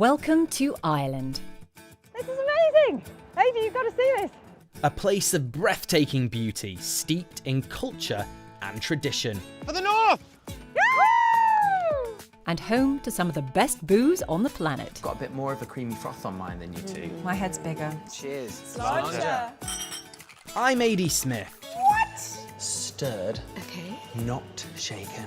Welcome to Ireland. This is amazing! Lady, you've got to see this. A place of breathtaking beauty, steeped in culture and tradition. For the north! And home to some of the best booze on the planet. Got a bit more of a creamy froth on mine than you two. My head's bigger. Cheers. Sláinte. I'm A.D. Smith. Stirred, Okay. not shaken.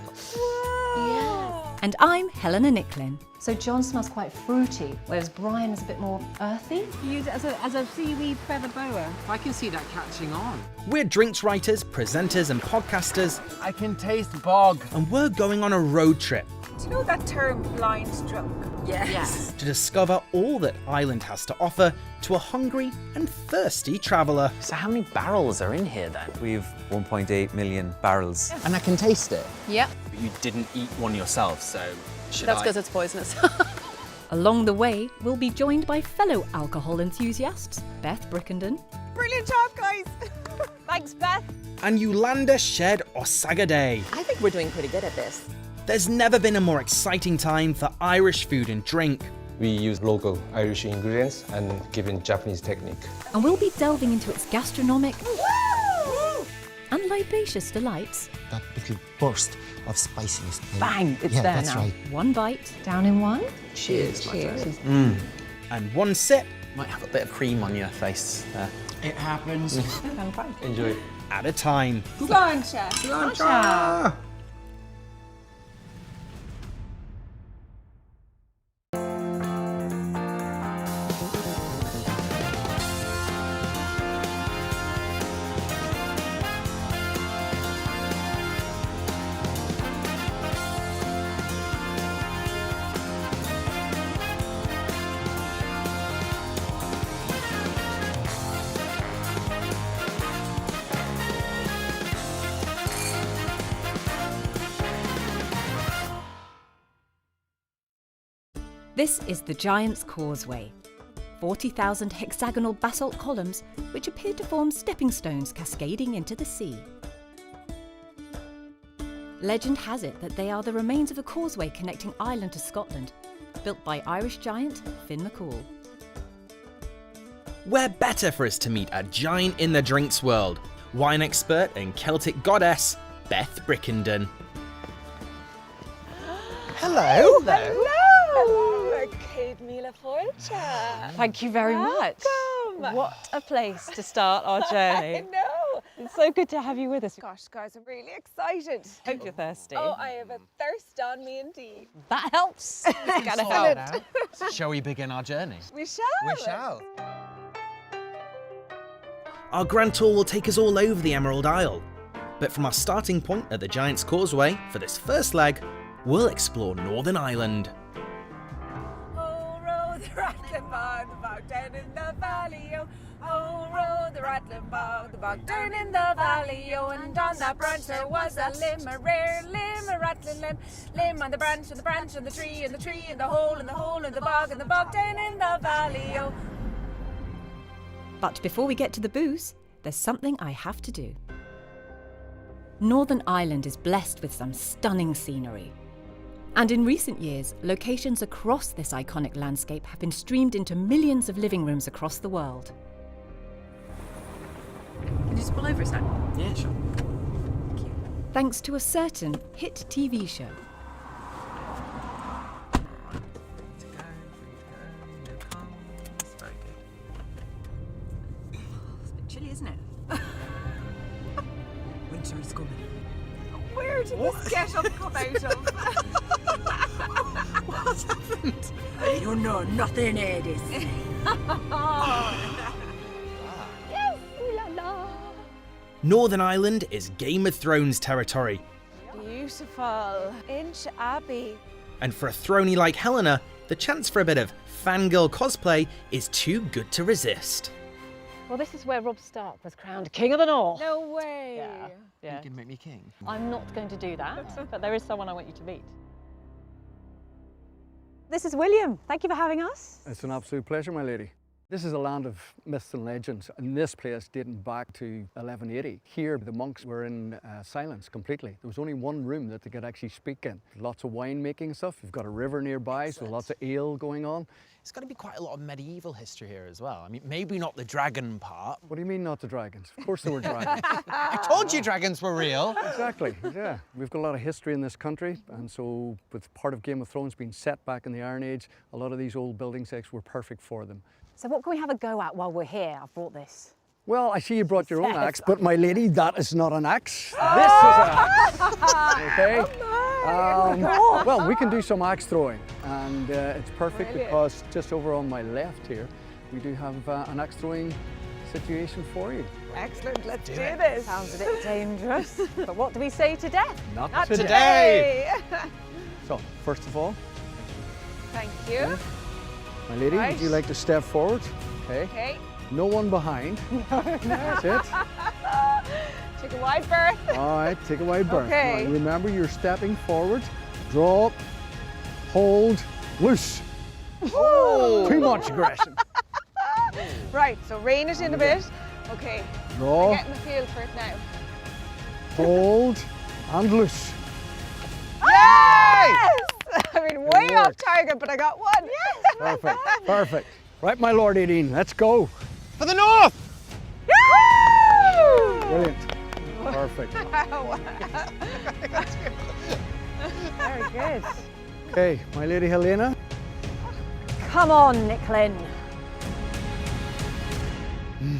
Yeah. And I'm Helena Nicklin. So John smells quite fruity, whereas Brian is a bit more earthy. Use it as a seaweed feather boa. I can see that catching on. We're drinks writers, presenters and podcasters, I can taste bog. and we're going on a road trip Do you know that term blind drunk? Yes. to discover all that Ireland has to offer to a hungry and thirsty traveller. So how many barrels are in here then? We've 1.8 million barrels. And I can taste it. Yep, But you didn't eat one yourself, so should that's I? because it's poisonous. Along the way, we'll be joined by fellow alcohol enthusiasts, Beth Brickenden, Brilliant job, guys. Thanks, Beth. And Yolanda Shed Osagaday. I think we're doing pretty good at this. There's never been a more exciting time for Irish food and drink. We use local Irish ingredients and given Japanese technique. and we'll be delving into its gastronomic and libacious delights. That little burst of spiciness. Bang, it's yeah, there that's now. right. One bite, Down in one. Cheers, my Cheers. friend. And one sip Might have a bit of cream on your face there. It happens. Enjoy. at a time. Sláinte. This is the Giant's Causeway, 40,000 hexagonal basalt columns which appear to form stepping stones cascading into the sea. Legend has it that they are the remains of a causeway connecting Ireland to Scotland, built by Irish giant Finn McCool. Where better for us to meet a giant in the drinks world, wine expert and Celtic goddess, Beth Brickenden. Hello. Hello. Céad míle fáilte. Thank you very much. Welcome. What a place to start our I journey. know. It's so good to have you with us. Gosh, guys, I'm really excited. Hope you're thirsty. Oh, I have a thirst on me indeed. That helps. Gotta Excellent. help. Shall we begin our journey? We shall. We shall. Our grand tour will take us all over the Emerald Isle. But from our starting point at the Giant's Causeway, for this first leg, we'll explore Northern Ireland. Oh, row the rattling bog down in the valley, oh. Oh, row the rattling bog down in the valley, oh. And on that branch there was a limb, a rare limb, a rattling limb. Limb on the branch, and the branch, and the tree, and the tree, and the hole, and the hole, and the bog down in the valley, oh. But before we get to the booze, there's something I have to do. Northern Ireland is blessed with some stunning scenery. And in recent years, locations across this iconic landscape have been streamed into millions of living rooms across the world. Can you just pull over a sec? Yeah, sure. Thanks to a certain hit TV show. It's a bit chilly, isn't it? Winter is coming. Where did this kettle come out of? What's happened? You know nothing, Edith. Yes, ooh la la. Northern Ireland is Game of Thrones territory, Beautiful. Inch Abbey. and for a throny like Helena, the chance for a bit of fangirl cosplay is too good to resist. Well, this is where Robb Stark was crowned King of the North. No way. Yeah. You can make me king. I'm not going to do that, but there is someone I want you to meet. This is William. Thank you for having us. It's an absolute pleasure, my lady. This is a land of myths and legends, and this place dating back to 1180. Here, the monks were in silence completely. There was only one room that they could actually speak in. Lots of wine making stuff. You've got a river nearby, so lots of ale going on. It's got to be quite a lot of medieval history here as well. I mean, maybe not the dragon part. What do you mean, not the dragons? Of course there were dragons. I told you dragons were real. Exactly, yeah. We've got a lot of history in this country, and so with part of Game of Thrones being set back in the Iron Age, a lot of these old building sites were perfect for them. So what can we have a go at while we're here? I've brought this. Well, I see you brought your own axe, but my lady, that is not an axe. This is an axe. Okay? Well, we can do some axe throwing, and it's perfect because just over on my left here, we do have an axe throwing situation for you. Excellent, let's do this. Sounds a bit dangerous. But what do we say to death? Not today. So, first of all, Thank you. my lady, Right. would you like to step forward? Okay. Okay, No one behind. That's it. take a wide berth. All right, take a wide berth. Okay. Now, remember, you're stepping forward. Draw, hold, loose. Too much aggression. Right, so rein it in a bit. Okay, Draw, I'm getting the feel for it now. hold, and loose. Yes! I mean, way Good off work. target, but I got one. Yes! Perfect, perfect. Right, my Lord 18, let's go. For the north! Brilliant. Perfect. Very good. Okay, my Lady Helena. Come on, Nicklin.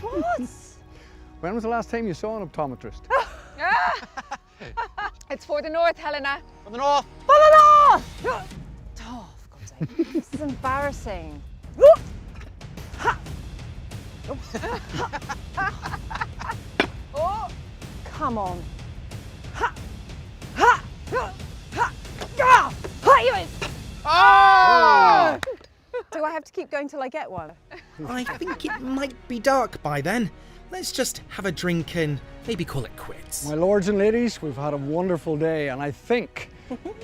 What? When was the last time you saw an optometrist? It's for the north, Helena. For the north! Oh, for God's sake. This is embarrassing. Oh, Come on. Ha! Ha! Ha! Ha! Ah! Ha! You is- Oh! Do I have to keep going till I get one? I think it might be dark by then. Let's just have a drink and maybe call it quits. My lords and ladies, we've had a wonderful day, and I think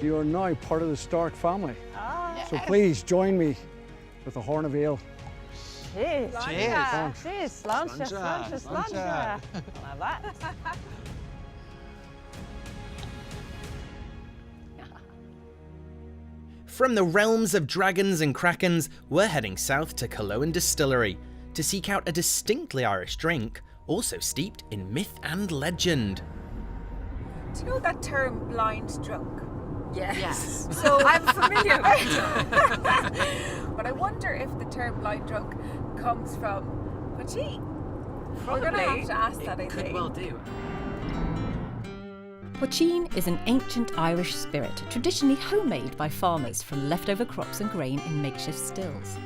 you are now part of the Stark family. So please join me with a horn of ale. Cheers. Cheers. Cheers. Sláinte, sláinte, sláinte. I'll have that. From the realms of dragons and krakens, we're heading south to Cullowen Distillery to seek out a distinctly Irish drink, also steeped in myth and legend. do you know that term blind drunk? Yes. So I'm familiar with it. But I wonder if the term blind drunk comes from poteen. We're going to have to ask that, I think. do. Poteen is an ancient Irish spirit, traditionally homemade by farmers from leftover crops and grain in makeshift stills.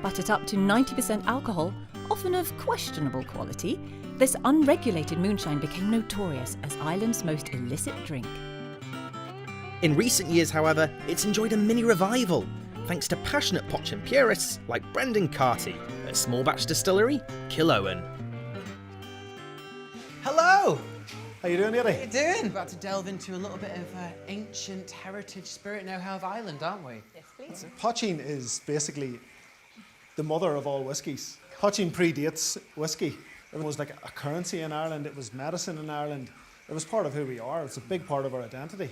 But at up to 90% alcohol, often of questionable quality, this unregulated moonshine became notorious as Ireland's most illicit drink. In recent years, however, it's enjoyed a mini revival, thanks to passionate potchin purists like Brendan Carty at Small Batch Distillery, Cullowen. Hello! How you doing, How you Eddie? doing? About to delve into a little bit of ancient heritage spirit know-how of Ireland, aren't we? Yes, please. Poteen is basically the mother of all whiskies. Poteen predates whiskey. It was like a currency in Ireland. It was medicine in Ireland. It was part of who we are. It's a big part of our identity.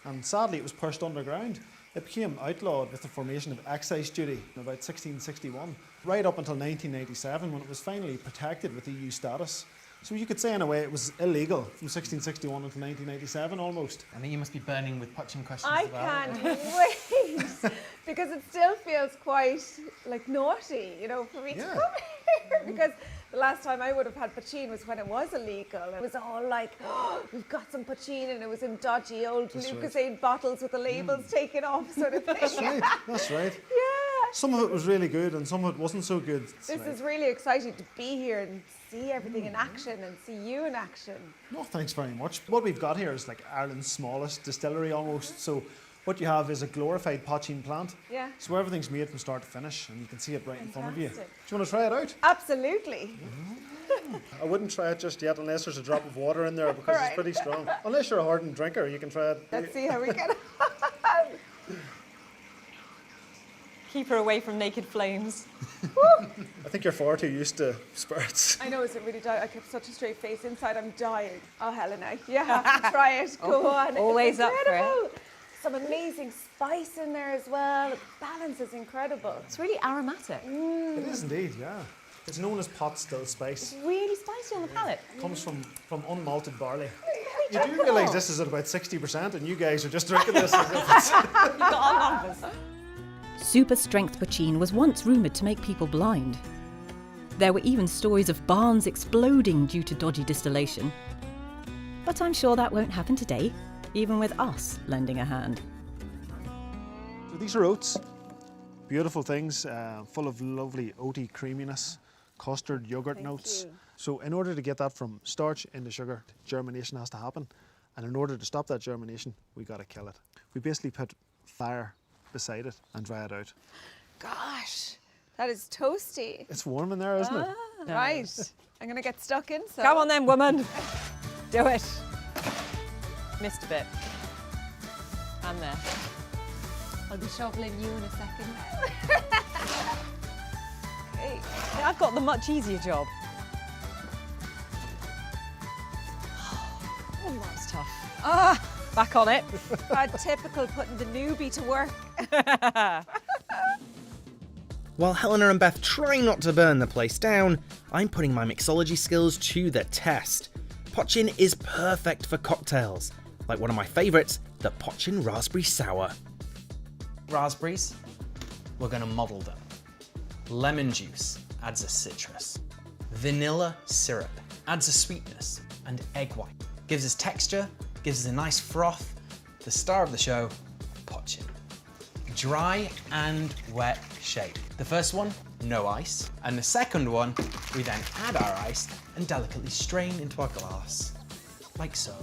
And sadly, it was pushed underground. It became outlawed with the formation of excise duty in about 1661, right up until 1987 when it was finally protected with EU status. So you could say in a way it was illegal from 1661 until 1987 almost. I think you must be burning with potching questions I as well. can't wait because it still feels quite like naughty, you know, for me to Yeah. come here. Because the last time I would have had poteen was when it was illegal. It was all like, oh, we've got some poteen, and it was in dodgy old Lucasade bottles with the labels taken off, sort of thing. That's right, that's right. Yeah. Some of it was really good and some of it wasn't so good. This is really exciting to be here and see everything in action and see you in action. No, thanks very much. What we've got here is like Ireland's smallest distillery almost. So what you have is a glorified poteen plant. Yeah. So everything's made from start to finish and you can see it right in front of you. Do Fantastic. you want to try it out? Absolutely. I wouldn't try it just yet unless there's a drop of water in there because Right. it's pretty strong. Unless you're a hardened drinker, you can try it. Let's see how we get on. Keep her away from naked flames. I think you're far too used to spirits. I know, is it really dying? I kept such a straight face. Inside, I'm dying. Oh, Helena, you have to try it. Go on. always It's up for it. incredible. Some amazing spice in there as well. The balance is incredible. It's really aromatic. It is indeed, yeah. It's known as pot still spice. Really spicy on the palate. It comes from unmalted barley. You do realise this is at about 60%, and you guys are just drinking this as if it's... You've got our numbers. Super strength poachine was once rumoured to make people blind. There were even stories of barns exploding due to dodgy distillation. But I'm sure that won't happen today, even with us lending a hand. So these are oats. Beautiful things, full of lovely oaty creaminess, custard, yogurt notes. you. So in order to get that from starch into sugar, germination has to happen. And in order to stop that germination, we got to kill it. We basically put fire beside it and dry it out. Gosh, that is toasty. It's warm in there, isn't it? Right. I'm going to get stuck in. So. Come on then, woman. Do it. Missed a bit. And there. I'll be shoveling you in a second. Okay. I've got the much easier job. Oh, that was tough. Ah, back on it. Typical putting the newbie to work. While Helena and Beth try not to burn the place down, I'm putting my mixology skills to the test. Poachin is perfect for cocktails, like one of my favourites, the Poachin Raspberry Sour. Raspberries, we're going to muddle them. Lemon juice adds a citrus. Vanilla syrup adds a sweetness. And egg white gives us texture, gives us a nice froth. The star of the show, Poachin. Dry and wet shake. The first one, no ice. And the second one, we then add our ice and delicately strain into our glass, like so.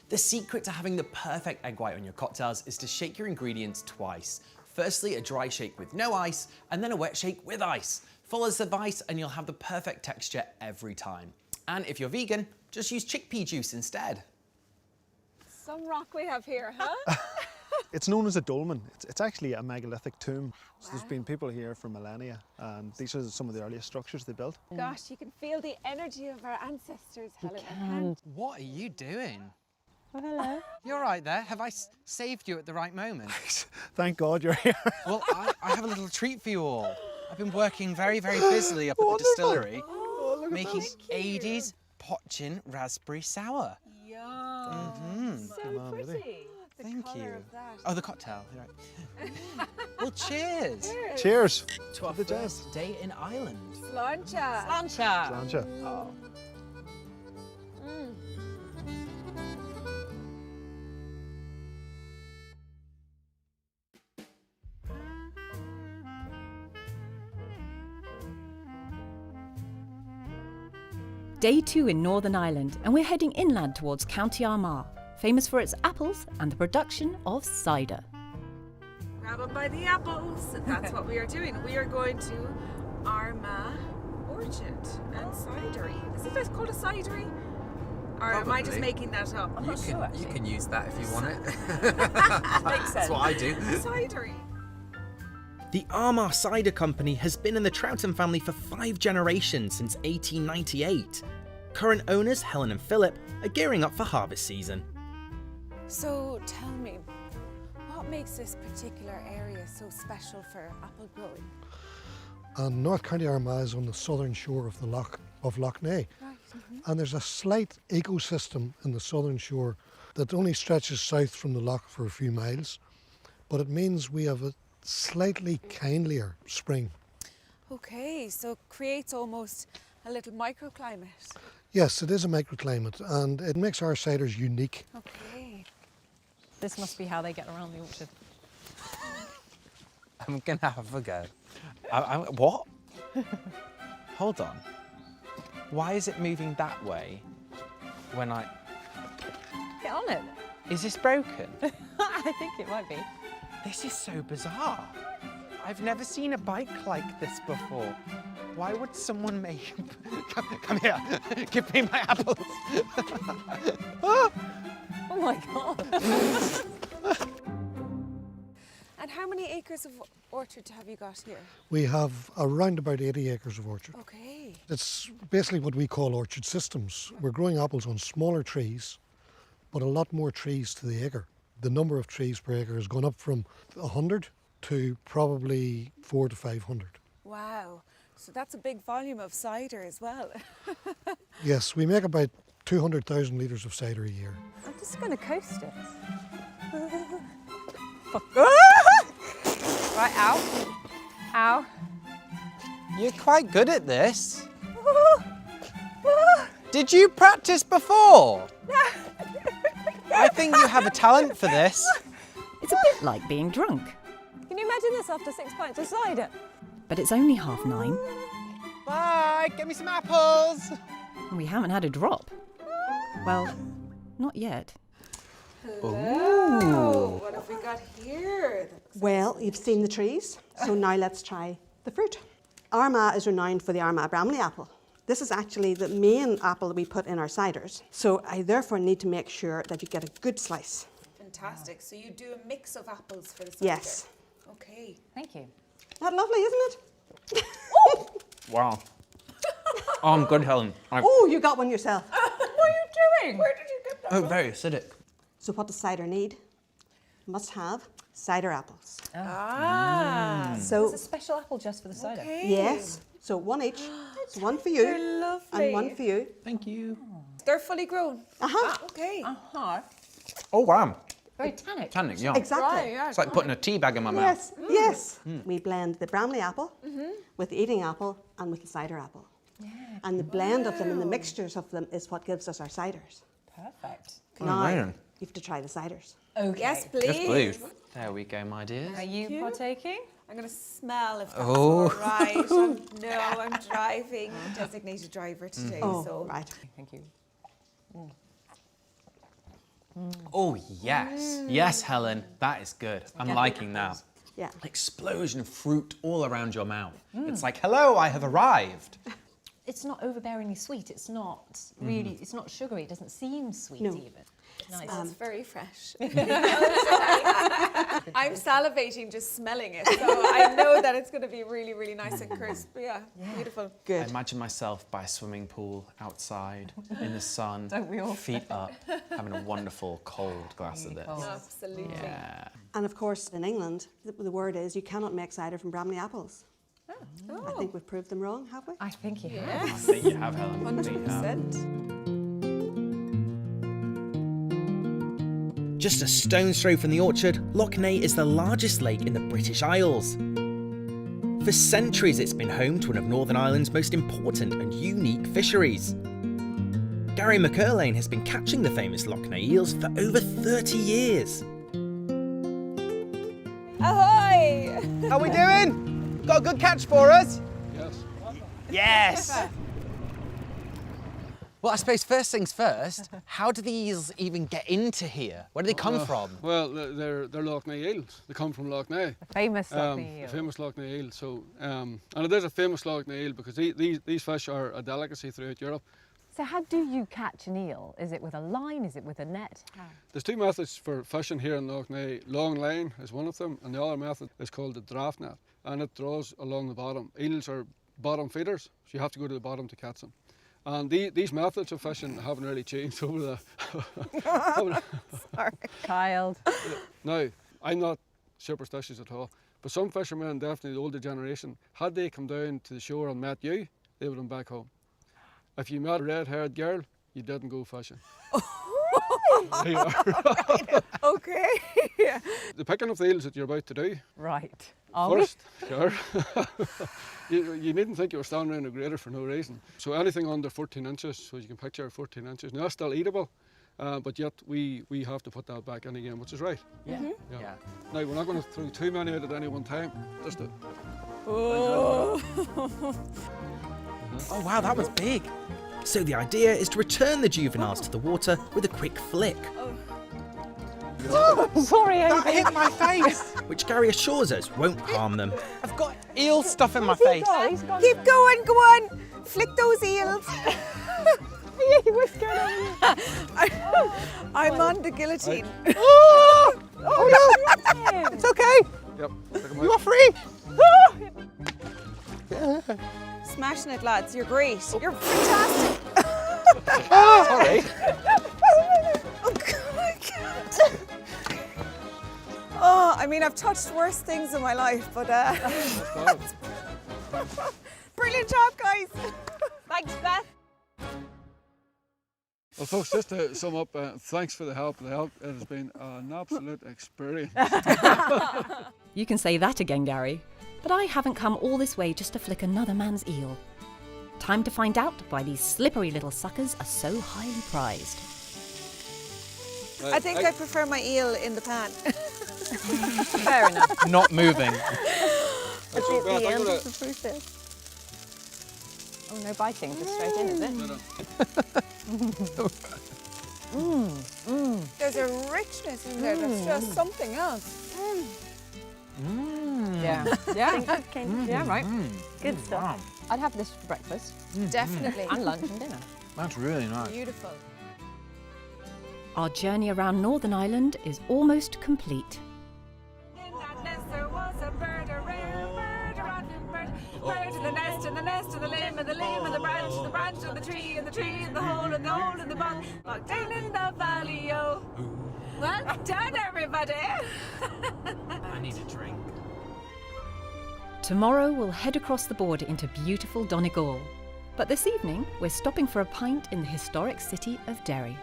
The secret to having the perfect egg white on your cocktails is to shake your ingredients twice. Firstly, a dry shake with no ice, and then a wet shake with ice. Follow this advice and you'll have the perfect texture every time. And if you're vegan, just use chickpea juice instead. Some rock we have here, huh? It's known as a dolmen. It's actually a megalithic tomb. So there's been people here for millennia, and these are some of the earliest structures they built. Gosh, you can feel the energy of our ancestors, Helena. What are you doing? Oh, hello. You're right there. Have I saved you at the right moment? Thank God you're here. Well, I have a little treat for you all. I've been working very, very busily up at the distillery, making 80s Poachin Raspberry Sour. Yum. So pretty. The Thank colour you. of that. Oh, the cocktail. You're right. Well, cheers. Cheers. To our first day in Ireland. Sláinte. Sláinte. Sláinte. Oh. Day 2 in Northern Ireland, and we're heading inland towards County Armagh, famous for its apples and the production of cider. Grab them by the apples. That's what we are doing. We are going to Armagh Orchard and Cidery. Is it called a cidery? Or am I just Probably. making that up? I'm not sure, You actually. can use that if you want it. Makes sense. That's what I do. Cidery. The Armagh Cider Company has been in the Troughton family for 5 generations since 1898. Current owners Helen and Philip are gearing up for harvest season. So tell me, what makes this particular area so special for apple growing? And North County Armagh is on the southern shore of the Loch Ness. Right. And there's a slight ecosystem in the southern shore that only stretches south from the loch for a few miles, but it means we have a slightly kindlier spring. Okay, so it creates almost a little microclimate. Yes, it is a microclimate and it makes our ciders unique. Okay. This must be how they get around the orchard. I'm gonna have a go. What? Hold on. Why is it moving that way when I... Get on it. Is this broken? I think it might be. This is so bizarre. I've never seen a bike like this before. Why would someone make... Come here, give me my apples. Oh my God. And how many acres of orchard have you got here? We have around about 80 acres of orchard. Okay. It's basically what we call orchard systems. We're growing apples on smaller trees, but a lot more trees to the acre. The number of trees per acre has gone up from 100 to probably 400 to 500. Wow. So that's a big volume of cider as well. Yes, we make about 200,000 litres of cider a year. I'm just going to coast it. Right, ow. Ow. You're quite good at this. Did you practice before? I think you have a talent for this. It's a bit like being drunk, Can you imagine this after 6 pints of cider? but it's only 9:30 Bye, get me some apples. and we haven't had a drop. Well, not yet. Oh, what have we got here? Well, you've seen the trees, so now let's try the fruit. Armagh is renowned for the Armagh Bramley apple. This is actually the main apple that we put in our ciders. So I therefore need to make sure that you get a good slice. Fantastic. So you do a mix of apples for the cider? Yes. Okay. Thank you. Not lovely, isn't it? Wow. Oh, I'm good, Helen. Oh, you got one yourself. What are you doing? Where did you get that? Oh, very acidic. So what does cider need? Must have cider apples. Ah. So It's a special apple just for the cider. Okay. yes, so one each. So one for you They're lovely. and one for you. Thank you. They're fully grown. Uh-huh. Okay. Uh-huh. Oh, wow. Very tannic. Tannic, yeah. Exactly. Yeah. It's like putting a tea bag in my mouth. Yes, yes. We blend the Bramley apple with the eating apple and with the cider apple. And the blend of them and the mixtures of them is what gives us our ciders. Perfect. Now, amazing. you have to try the ciders. Okay. Yes, please. Yes, please. There we go, my dears. Are you partaking? I'm going to smell if that's Oh. all right. I'm driving, designated driver today. Oh, so right. Thank you. Oh, yes. Yes, Helen. That is good. I'm liking that. Yeah. Explosion of fruit all around your mouth. It's like, hello, I have arrived. It's not overbearingly sweet. It's not really, it's not sugary. It doesn't seem sweet No. even. Nice. It's very fresh. I'm salivating just smelling it, so I know that it's going to be really, really nice and crisp. Yeah, beautiful. I Good. imagine myself by a swimming pool outside in the sun, Don't we all? feet up, having a wonderful cold glass of this. Absolutely. Yeah. And of course, in England, the word is you cannot make cider from Bramley apples. I think we've proved them wrong, have we? I think you have. I think you have, Helen. I think you have. 100%. Just a stone's throw from the orchard, Loch Ness is the largest lake in the British Isles. For centuries it's been home to one of Northern Ireland's most important and unique fisheries. Gary McCurlane has been catching the famous Loch Ness eels for over 30 years. Ahoy! How we doing? Got a good catch for us? Yes. Yes! Well, I suppose first things first, how do the eels even get into here? Where do they come from? Well, they're Loch Ness eels. They come from Loch Ness. Famous The famous Loch Ness eel. So, and it is a famous Loch Ness eel because these fish are a delicacy throughout Europe. So how do you catch an eel? Is it with a line? Is it with a net? There's two methods for fishing here in Loch Ness. Long line is one of them, and the other method is called the draft net, and it draws along the bottom. Eels are bottom feeders, so you have to go to the bottom to catch them. And these methods of fishing haven't really changed over the... Sorry. Child. Now, I'm not superstitious at all, but some fishermen, definitely the older generation, had they come down to the shore and met you, they would have been back home. If you met a red-haired girl, you didn't go fishing. There you are. Okay. The picking of the eels that you're about to do, Right. first, sure. you needn't think you were standing around a grater for no reason. So anything under 14 inches, so you can picture 14 inches. Now that's still eatable, but yet we have to put that back in again, which is right. Yeah. Yeah. Now we're not going to throw too many out at any one time. Just a, Oh, wow, that was big. So the idea is to return the juveniles to the water with a quick flick, Sorry, That hit my face. which Gary assures us won't harm them. I've got eel stuff in my face. Keep going, go on. Flick those eels. What's going on? I'm on the guillotine. Oh no, it's okay. Yep. You are free! Smashing it, lads. You're great. You're fantastic. Sorry. Oh, God, I can't. Oh, I mean, I've touched worse things in my life, but brilliant job, guys. Thanks, Beth. Well, folks, just to sum up, thanks for the help. It has been an absolute experience. You can say that again, Gary. But I haven't come all this way just to flick another man's eel. Time to find out why these slippery little suckers are so highly prized. I think I prefer my eel in the pan. Fair enough. Not moving. At the end of the process. Oh, no biting, just straight in, is it? There's a richness in there that's just something else. Yeah. Yeah. Yeah, right. Good stuff. I'd have this for breakfast. Definitely. And lunch and dinner. That's really nice. Beautiful. Our journey around Northern Ireland is almost complete. In that nest there was a bird, a rare bird, a rattling bird. Bird in the nest, in the nest, in the limb, in the limb, in the branch of the tree, in the tree, in the hole, in the hole, in the bog. Bog down in the valley, oh. Well done, everybody. I need a drink. Tomorrow we'll head across the border into beautiful Donegal. But this evening we're stopping for a pint in the historic city of Derry.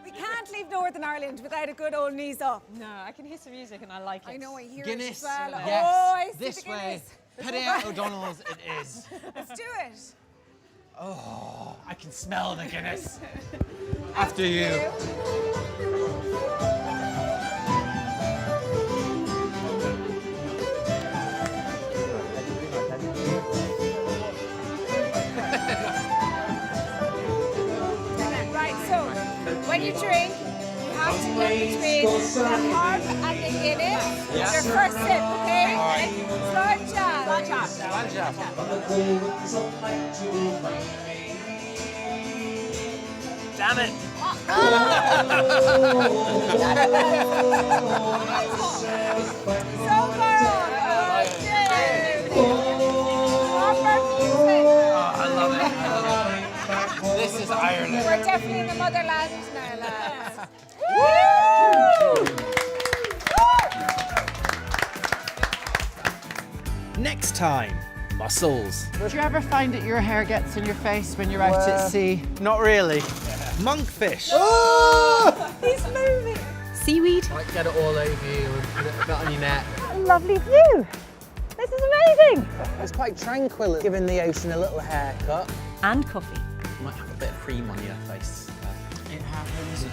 We can't leave Northern Ireland without a good old knees up. No, I can hear some music and I like it. I know, I hear Guinness. it as well. Yes. Oh, I see This the way. Guinness. Put it out O'Donnell's. It is. Let's do it. Oh, I can smell the Guinness. After you. Right, so when you drink, you have to get between the hard and the Guinness. Yeah. Your first sip, okay? All right. Slow jab. Damn it. So far on. Okay. Proper music. Oh, I love it. This is Ireland. We're definitely in the motherland now, lads. Next time, mussels. Do you ever find that your hair gets in your face when you're out at sea? Not really. Monkfish. He's moving. Seaweed Like, get it all over you and put it on your neck. A lovely view. This is amazing. It's quite tranquil, giving the ocean a little haircut. and coffee. You might have a bit of cream on your face. It happens.